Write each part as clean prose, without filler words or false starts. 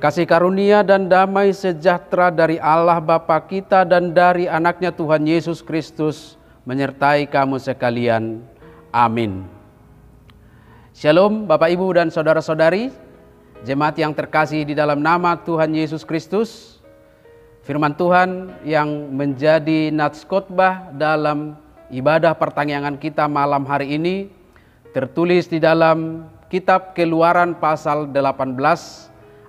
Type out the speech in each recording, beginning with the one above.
Kasih karunia dan damai sejahtera dari Allah Bapa kita dan dari anaknya Tuhan Yesus Kristus menyertai kamu sekalian. Amin. Shalom Bapak Ibu dan saudara-saudari, jemaat yang terkasih di dalam nama Tuhan Yesus Kristus. Firman Tuhan yang menjadi nats khotbah dalam ibadah pertanggungan kita malam hari ini tertulis di dalam kitab Keluaran pasal 18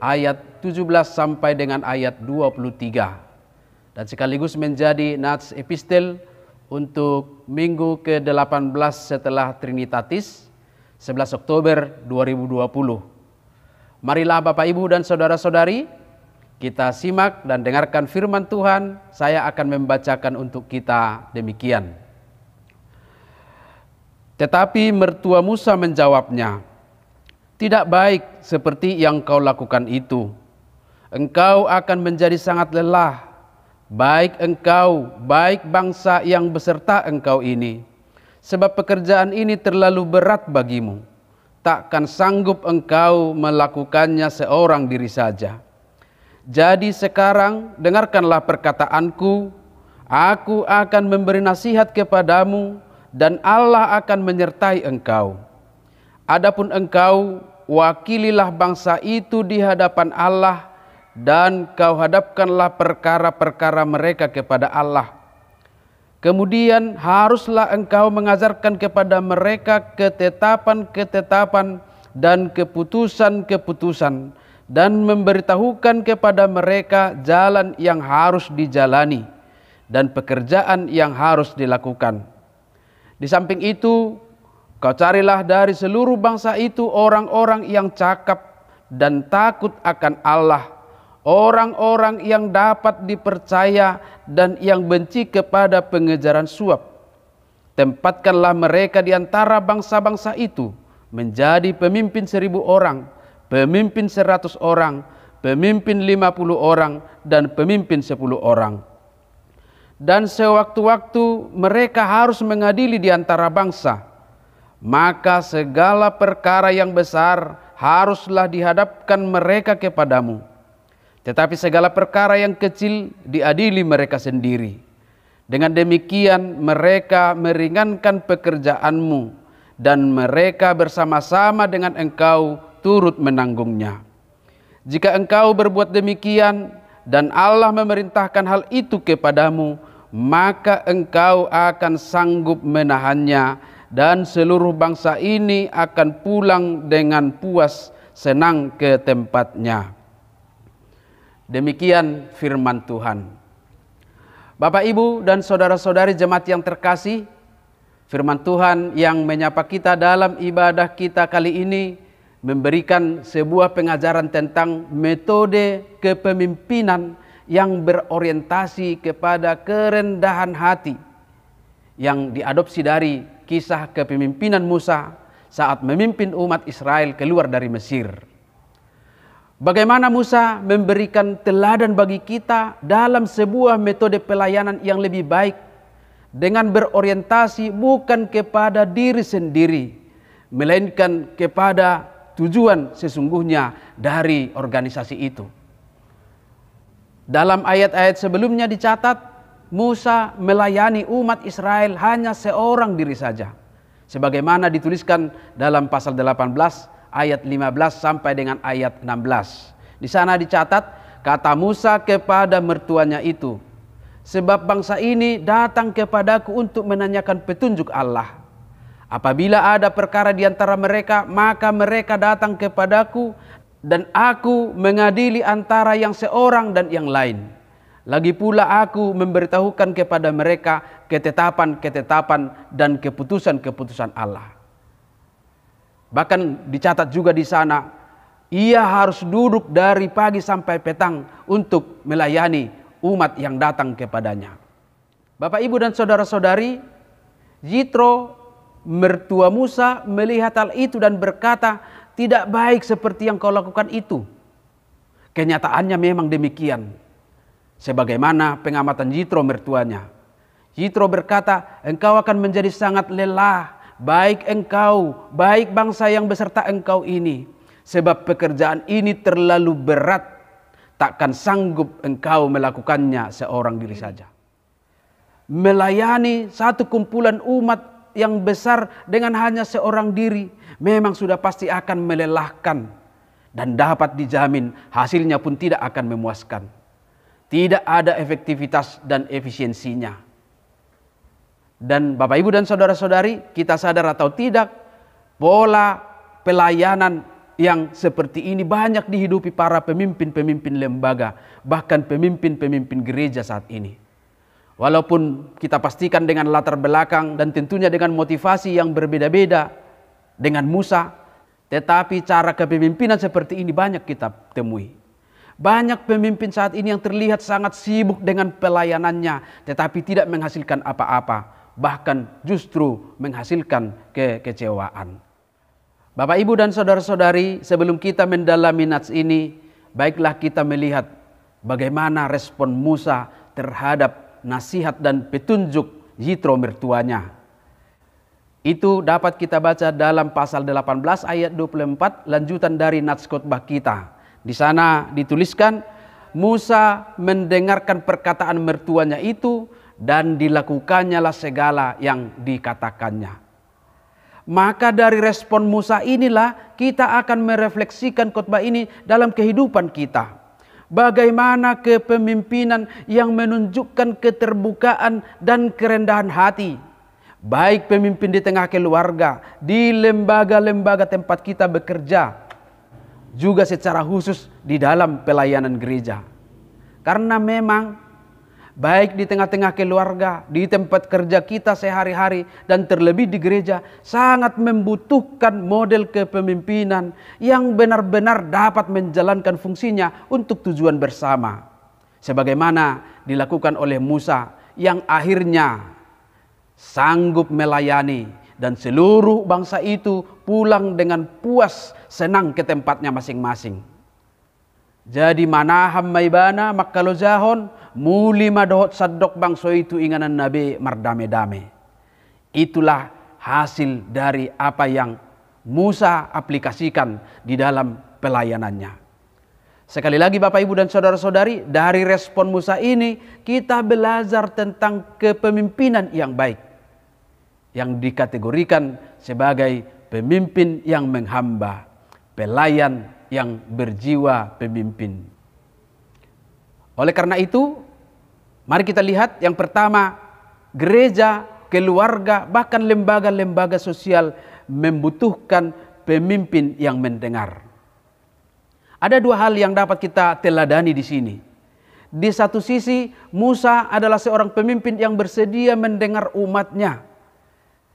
ayat 17 sampai dengan ayat 23 dan sekaligus menjadi nats epistel untuk minggu ke-18 setelah Trinitatis 11 Oktober 2020. Marilah Bapak Ibu dan saudara-saudari, kita simak dan dengarkan firman Tuhan. Saya akan membacakan untuk kita demikian. Tetapi mertua Musa menjawabnya, "Tidak baik seperti yang kau lakukan itu. Engkau akan menjadi sangat lelah, baik engkau, baik bangsa yang beserta engkau ini. Sebab pekerjaan ini terlalu berat bagimu. Takkan sanggup engkau melakukannya seorang diri saja. Jadi sekarang dengarkanlah perkataanku. Aku akan memberi nasihat kepadamu dan Allah akan menyertai engkau. Adapun engkau, wakililah bangsa itu di hadapan Allah dan kau hadapkanlah perkara-perkara mereka kepada Allah. Kemudian haruslah engkau mengajarkan kepada mereka ketetapan-ketetapan dan keputusan-keputusan dan memberitahukan kepada mereka jalan yang harus dijalani dan pekerjaan yang harus dilakukan. Di samping itu, kau carilah dari seluruh bangsa itu orang-orang yang cakap dan takut akan Allah, orang-orang yang dapat dipercaya dan yang benci kepada pengejaran suap. Tempatkanlah mereka di antara bangsa-bangsa itu menjadi pemimpin 1.000 orang, pemimpin 100 orang, pemimpin 50 orang, dan pemimpin 10 orang. Dan sewaktu-waktu mereka harus mengadili di antara bangsa. Maka segala perkara yang besar haruslah dihadapkan mereka kepadamu. Tetapi segala perkara yang kecil diadili mereka sendiri. Dengan demikian mereka meringankan pekerjaanmu dan mereka bersama-sama dengan engkau turut menanggungnya. Jika engkau berbuat demikian dan Allah memerintahkan hal itu kepadamu, maka engkau akan sanggup menahannya dan seluruh bangsa ini akan pulang dengan puas senang ke tempatnya." Demikian firman Tuhan. Bapak Ibu dan saudara-saudari jemaat yang terkasih, firman Tuhan yang menyapa kita dalam ibadah kita kali ini memberikan sebuah pengajaran tentang metode kepemimpinan yang berorientasi kepada kerendahan hati yang diadopsi dari kisah kepemimpinan Musa saat memimpin umat Israel keluar dari Mesir. Bagaimana Musa memberikan teladan bagi kita dalam sebuah metode pelayanan yang lebih baik dengan berorientasi bukan kepada diri sendiri, melainkan kepada tujuan sesungguhnya dari organisasi itu. Dalam ayat-ayat sebelumnya dicatat, Musa melayani umat Israel hanya seorang diri saja. Sebagaimana dituliskan dalam pasal 18 ayat 15 sampai dengan ayat 16. Di sana dicatat, kata Musa kepada mertuanya itu, "Sebab bangsa ini datang kepadaku untuk menanyakan petunjuk Allah. Apabila ada perkara di antara mereka, maka mereka datang kepadaku dan aku mengadili antara yang seorang dan yang lain. Lagi pula aku memberitahukan kepada mereka ketetapan-ketetapan dan keputusan-keputusan Allah." Bahkan dicatat juga di sana, ia harus duduk dari pagi sampai petang untuk melayani umat yang datang kepadanya. Bapak, Ibu, dan saudara-saudari, Yitro, mertua Musa, melihat hal itu dan berkata, "Tidak baik seperti yang kau lakukan itu." Kenyataannya memang demikian. Sebagaimana pengamatan Yitro mertuanya. Yitro berkata, "Engkau akan menjadi sangat lelah, baik engkau, baik bangsa yang beserta engkau ini. Sebab pekerjaan ini terlalu berat takkan sanggup engkau melakukannya seorang diri saja. Melayani satu kumpulan umat yang besar dengan hanya seorang diri memang sudah pasti akan melelahkan, dan dapat dijamin hasilnya pun tidak akan memuaskan. Tidak ada efektivitas dan efisiensinya. Dan Bapak Ibu dan saudara-saudari, kita sadar atau tidak, pola pelayanan yang seperti ini banyak dihidupi para pemimpin-pemimpin lembaga, bahkan pemimpin-pemimpin gereja saat ini. Walaupun kita pastikan dengan latar belakang dan tentunya dengan motivasi yang berbeda-beda dengan Musa, tetapi cara kepemimpinan seperti ini banyak kita temui. Banyak pemimpin saat ini yang terlihat sangat sibuk dengan pelayanannya, tetapi tidak menghasilkan apa-apa, bahkan justru menghasilkan kekecewaan. Bapak, Ibu, dan saudara-saudari, sebelum kita mendalami nats ini, baiklah kita melihat bagaimana respon Musa terhadap nasihat dan petunjuk Yitro mertuanya. Itu dapat kita baca dalam pasal 18 ayat 24, lanjutan dari nats khotbah kita. Di sana dituliskan, Musa mendengarkan perkataan mertuanya itu dan dilakukannya lah segala yang dikatakannya. Maka dari respon Musa inilah kita akan merefleksikan khotbah ini dalam kehidupan kita. Bagaimana kepemimpinan yang menunjukkan keterbukaan dan kerendahan hati. Baik pemimpin di tengah keluarga, di lembaga-lembaga tempat kita bekerja, juga secara khusus di dalam pelayanan gereja. Karena memang baik di tengah-tengah keluarga, di tempat kerja kita sehari-hari, dan terlebih di gereja, sangat membutuhkan model kepemimpinan yang benar-benar dapat menjalankan fungsinya untuk tujuan bersama. Sebagaimana dilakukan oleh Musa yang akhirnya sanggup melayani, dan seluruh bangsa itu pulang dengan puas senang ke tempatnya masing-masing. Jadi manaham maibana makkalojahon muli madohot sadok bangso itu inganan nabi mardame-dame. Itulah hasil dari apa yang Musa aplikasikan di dalam pelayanannya. Sekali lagi Bapak, Ibu, dan saudara-saudari, dari respon Musa ini kita belajar tentang kepemimpinan yang baik, yang dikategorikan sebagai pemimpin yang menghamba, pelayan yang berjiwa pemimpin. Oleh karena itu, mari kita lihat yang pertama, gereja, keluarga, bahkan lembaga-lembaga sosial membutuhkan pemimpin yang mendengar. Ada dua hal yang dapat kita teladani di sini. Di satu sisi, Musa adalah seorang pemimpin yang bersedia mendengar umatnya.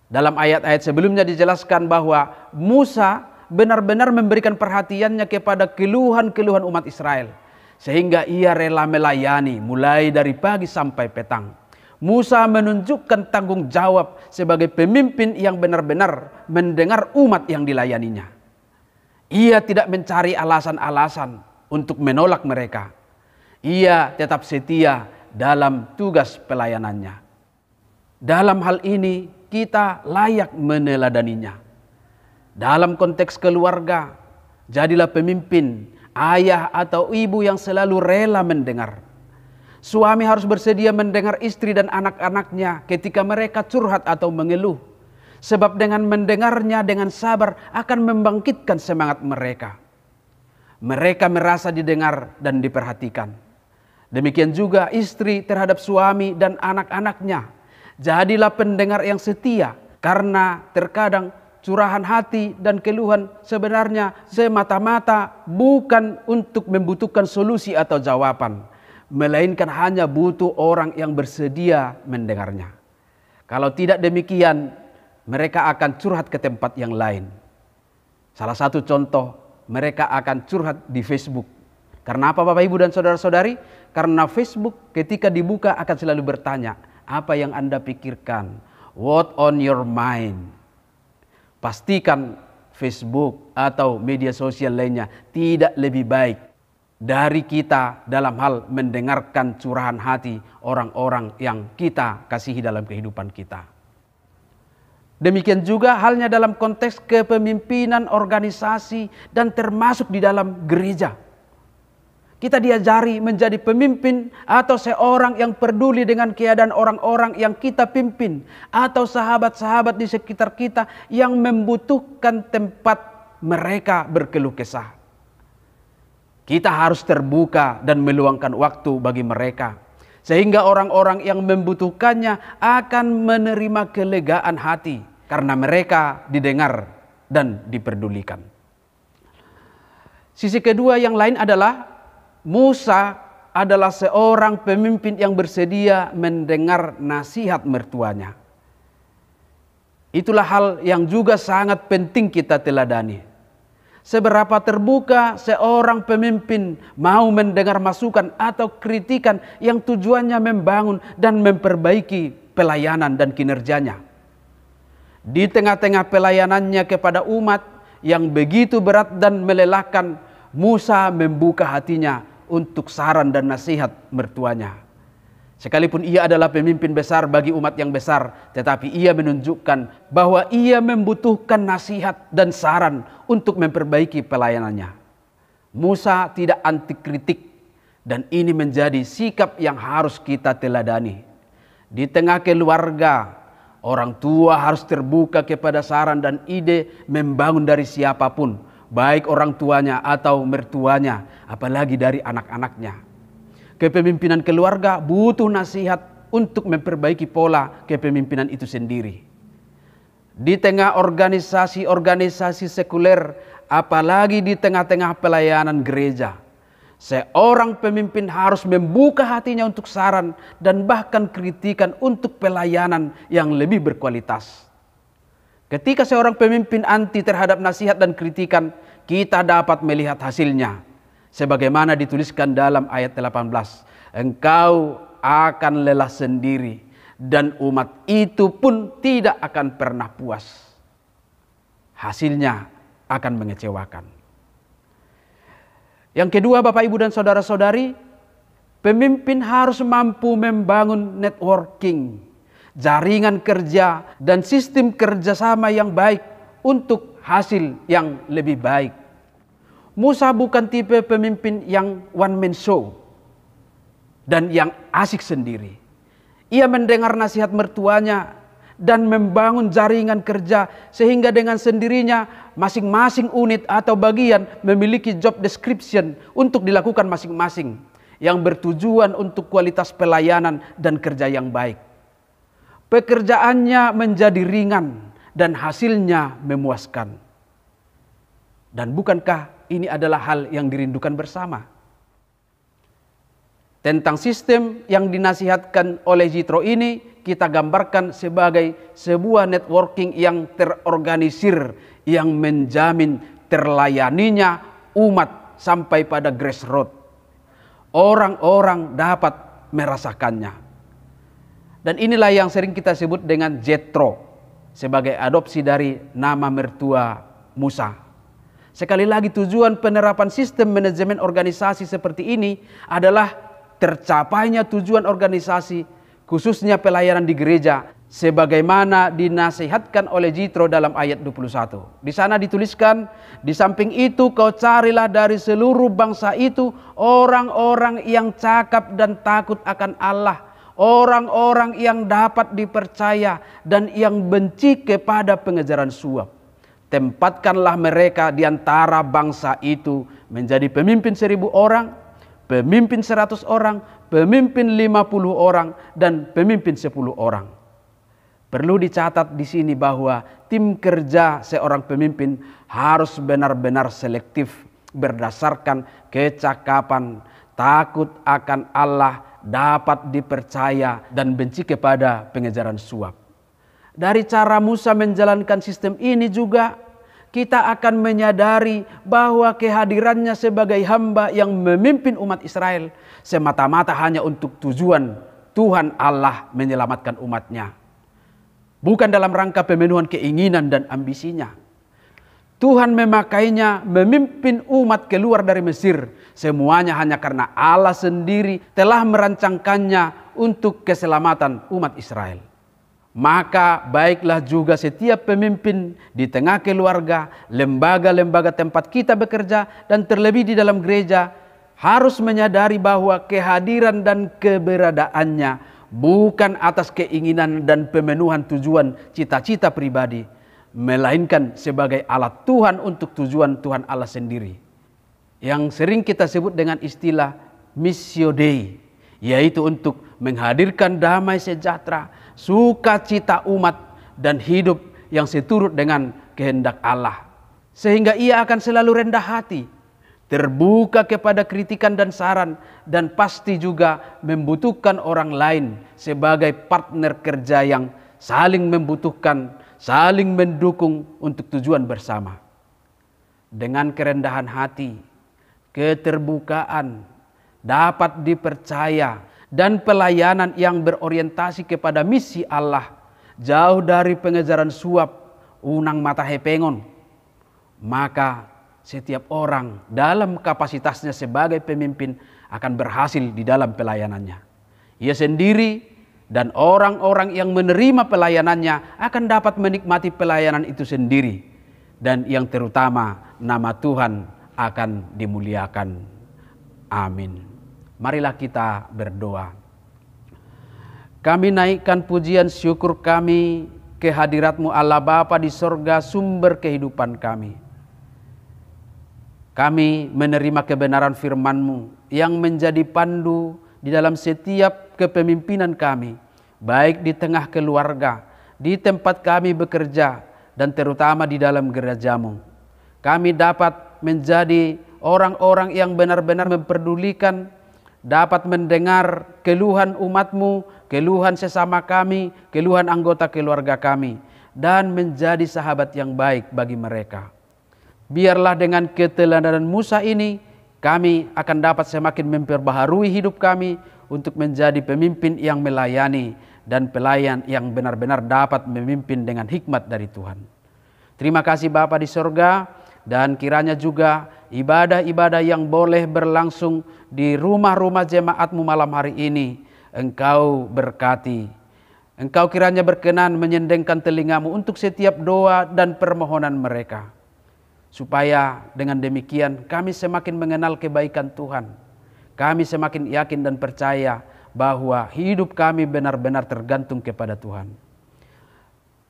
Dalam ayat-ayat sebelumnya dijelaskan bahwa Musa benar-benar memberikan perhatiannya kepada keluhan-keluhan umat Israel. Sehingga ia rela melayani mulai dari pagi sampai petang. Musa menunjukkan tanggung jawab sebagai pemimpin yang benar-benar mendengar umat yang dilayaninya. Ia tidak mencari alasan-alasan untuk menolak mereka. Ia tetap setia dalam tugas pelayanannya. Dalam hal ini kita layak meneladaninya. Dalam konteks keluarga, jadilah pemimpin, ayah atau ibu yang selalu rela mendengar. Suami harus bersedia mendengar istri dan anak-anaknya ketika mereka curhat atau mengeluh. Sebab dengan mendengarnya dengan sabar akan membangkitkan semangat mereka. Mereka merasa didengar dan diperhatikan. Demikian juga istri terhadap suami dan anak-anaknya. Jadilah pendengar yang setia, karena terkadang curahan hati dan keluhan sebenarnya semata-mata bukan untuk membutuhkan solusi atau jawaban, melainkan hanya butuh orang yang bersedia mendengarnya. Kalau tidak demikian, mereka akan curhat ke tempat yang lain. Salah satu contoh, mereka akan curhat di Facebook. Karena apa Bapak, Ibu, dan saudara-saudari? Karena Facebook ketika dibuka akan selalu bertanya, apa yang Anda pikirkan? What on your mind? Pastikan Facebook atau media sosial lainnya tidak lebih baik dari kita dalam hal mendengarkan curahan hati orang-orang yang kita kasihi dalam kehidupan kita. Demikian juga halnya dalam konteks kepemimpinan organisasi dan termasuk di dalam gereja. Kita diajari menjadi pemimpin atau seorang yang peduli dengan keadaan orang-orang yang kita pimpin, atau sahabat-sahabat di sekitar kita yang membutuhkan tempat mereka berkeluh kesah. Kita harus terbuka dan meluangkan waktu bagi mereka, sehingga orang-orang yang membutuhkannya akan menerima kelegaan hati karena mereka didengar dan diperdulikan. Sisi kedua yang lain adalah Musa adalah seorang pemimpin yang bersedia mendengar nasihat mertuanya. Itulah hal yang juga sangat penting kita teladani. Seberapa terbuka seorang pemimpin mau mendengar masukan atau kritikan yang tujuannya membangun dan memperbaiki pelayanan dan kinerjanya. Di tengah-tengah pelayanannya kepada umat yang begitu berat dan melelahkan, Musa membuka hatinya untuk saran dan nasihat mertuanya. Sekalipun ia adalah pemimpin besar bagi umat yang besar, tetapi ia menunjukkan bahwa ia membutuhkan nasihat dan saran untuk memperbaiki pelayanannya. Musa tidak anti kritik, dan ini menjadi sikap yang harus kita teladani. Di tengah keluarga, orang tua harus terbuka kepada saran dan ide membangun dari siapapun, baik orang tuanya atau mertuanya, apalagi dari anak-anaknya. Kepemimpinan keluarga butuh nasihat untuk memperbaiki pola kepemimpinan itu sendiri. Di tengah organisasi-organisasi sekuler, apalagi di tengah-tengah pelayanan gereja, seorang pemimpin harus membuka hatinya untuk saran dan bahkan kritikan untuk pelayanan yang lebih berkualitas. Ketika seorang pemimpin anti terhadap nasihat dan kritikan, kita dapat melihat hasilnya. Sebagaimana dituliskan dalam ayat 18, engkau akan lelah sendiri dan umat itu pun tidak akan pernah puas. Hasilnya akan mengecewakan. Yang kedua, Bapak, Ibu, dan saudara-saudari, pemimpin harus mampu membangun networking, jaringan kerja, dan sistem kerjasama yang baik untuk hasil yang lebih baik. Musa bukan tipe pemimpin yang one man show dan yang asik sendiri. Ia mendengar nasihat mertuanya dan membangun jaringan kerja sehingga dengan sendirinya masing-masing unit atau bagian memiliki job description untuk dilakukan masing-masing yang bertujuan untuk kualitas pelayanan dan kerja yang baik. Pekerjaannya menjadi ringan dan hasilnya memuaskan. Dan bukankah ini adalah hal yang dirindukan bersama? Tentang sistem yang dinasihatkan oleh Jitro ini, kita gambarkan sebagai sebuah networking yang terorganisir yang menjamin terlayaninya umat sampai pada grassroots. Orang-orang dapat merasakannya. Dan inilah yang sering kita sebut dengan Jethro sebagai adopsi dari nama mertua Musa. Sekali lagi, tujuan penerapan sistem manajemen organisasi seperti ini adalah tercapainya tujuan organisasi, khususnya pelayanan di gereja, sebagaimana dinasihatkan oleh Jitro dalam ayat 21. Di sana dituliskan, di samping itu kau carilah dari seluruh bangsa itu orang-orang yang cakap dan takut akan Allah, orang-orang yang dapat dipercaya dan yang benci kepada pengejaran suap. Tempatkanlah mereka di antara bangsa itu menjadi pemimpin 1000 orang, pemimpin 100 orang, pemimpin 50 orang, dan pemimpin 10 orang. Perlu dicatat di sini bahwa tim kerja seorang pemimpin harus benar-benar selektif berdasarkan kecakapan, takut akan Allah, dapat dipercaya, dan benci kepada pengejaran suap. Dari cara Musa menjalankan sistem ini juga kita akan menyadari bahwa kehadirannya sebagai hamba yang memimpin umat Israel semata-mata hanya untuk tujuan Tuhan Allah menyelamatkan umatnya. Bukan dalam rangka pemenuhan keinginan dan ambisinya. Tuhan memakainya memimpin umat keluar dari Mesir. Semuanya hanya karena Allah sendiri telah merancangkannya untuk keselamatan umat Israel. Maka baiklah juga setiap pemimpin di tengah keluarga, lembaga-lembaga tempat kita bekerja, dan terlebih di dalam gereja, harus menyadari bahwa kehadiran dan keberadaannya bukan atas keinginan dan pemenuhan tujuan cita-cita pribadi, melainkan sebagai alat Tuhan untuk tujuan Tuhan Allah sendiri, yang sering kita sebut dengan istilah Missio Dei, yaitu untuk menghadirkan damai sejahtera, sukacita umat, dan hidup yang seturut dengan kehendak Allah. Sehingga ia akan selalu rendah hati, terbuka kepada kritikan dan saran, dan pasti juga membutuhkan orang lain sebagai partner kerja yang saling membutuhkan, saling mendukung untuk tujuan bersama. Dengan kerendahan hati, keterbukaan, dapat dipercaya, dan pelayanan yang berorientasi kepada misi Allah, jauh dari pengejaran suap, unang mata hepengon, maka setiap orang dalam kapasitasnya sebagai pemimpin akan berhasil di dalam pelayanannya. Ia sendiri dan orang-orang yang menerima pelayanannya akan dapat menikmati pelayanan itu sendiri. Dan yang terutama, nama Tuhan akan dimuliakan. Amin. Marilah kita berdoa. Kami naikkan pujian syukur kami kehadirat-Mu Allah Bapa di sorga, sumber kehidupan kami. Kami menerima kebenaran firman-Mu yang menjadi pandu di dalam setiap kepemimpinan kami, baik di tengah keluarga, di tempat kami bekerja, dan terutama di dalam gereja-Mu. Kami dapat menjadi orang-orang yang benar-benar memperdulikan, dapat mendengar keluhan umat-Mu, keluhan sesama kami, keluhan anggota keluarga kami, dan menjadi sahabat yang baik bagi mereka. Biarlah dengan keteladanan Musa ini, kami akan dapat semakin memperbaharui hidup kami untuk menjadi pemimpin yang melayani dan pelayan yang benar-benar dapat memimpin dengan hikmat dari Tuhan. Terima kasih Bapa di sorga, dan kiranya juga ibadah-ibadah yang boleh berlangsung di rumah-rumah jemaat-Mu malam hari ini, Engkau berkati. Engkau kiranya berkenan menyendengkan telinga-Mu untuk setiap doa dan permohonan mereka. Supaya dengan demikian kami semakin mengenal kebaikan Tuhan. Kami semakin yakin dan percaya bahwa hidup kami benar-benar tergantung kepada Tuhan.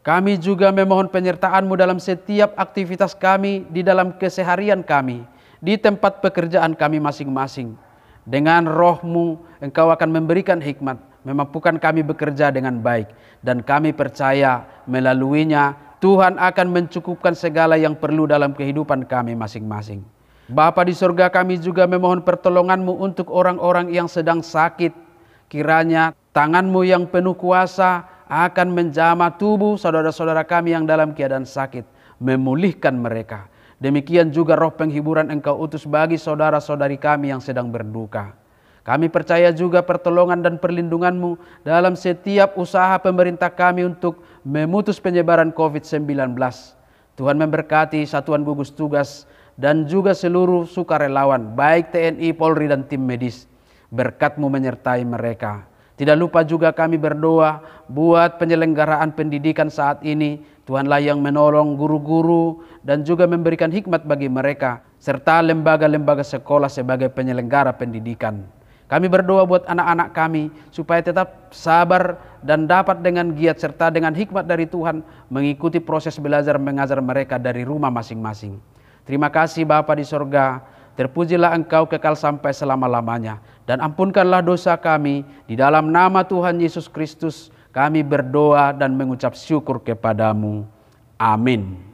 Kami juga memohon penyertaan-Mu dalam setiap aktivitas kami di dalam keseharian kami, di tempat pekerjaan kami masing-masing. Dengan Roh-Mu Engkau akan memberikan hikmat, memampukan kami bekerja dengan baik. Dan kami percaya melaluinya Tuhan akan mencukupkan segala yang perlu dalam kehidupan kami masing-masing. Bapa di surga, kami juga memohon pertolongan-Mu untuk orang-orang yang sedang sakit. Kiranya tangan-Mu yang penuh kuasa akan menjamah tubuh saudara-saudara kami yang dalam keadaan sakit, memulihkan mereka. Demikian juga roh penghiburan Engkau utus bagi saudara-saudari kami yang sedang berduka. Kami percaya juga pertolongan dan perlindungan-Mu dalam setiap usaha pemerintah kami untuk memutus penyebaran COVID-19. Tuhan memberkati satuan gugus tugas dan juga seluruh sukarelawan, baik TNI, Polri, dan tim medis. Berkat-Mu menyertai mereka. Tidak lupa juga kami berdoa buat penyelenggaraan pendidikan saat ini. Tuhanlah yang menolong guru-guru dan juga memberikan hikmat bagi mereka, serta lembaga-lembaga sekolah sebagai penyelenggara pendidikan. Kami berdoa buat anak-anak kami supaya tetap sabar dan dapat dengan giat serta dengan hikmat dari Tuhan mengikuti proses belajar mengajar mereka dari rumah masing-masing. Terima kasih Bapa di sorga, terpujilah Engkau kekal sampai selama-lamanya, dan ampunkanlah dosa kami. Di dalam nama Tuhan Yesus Kristus kami berdoa dan mengucap syukur kepadamu. Amin.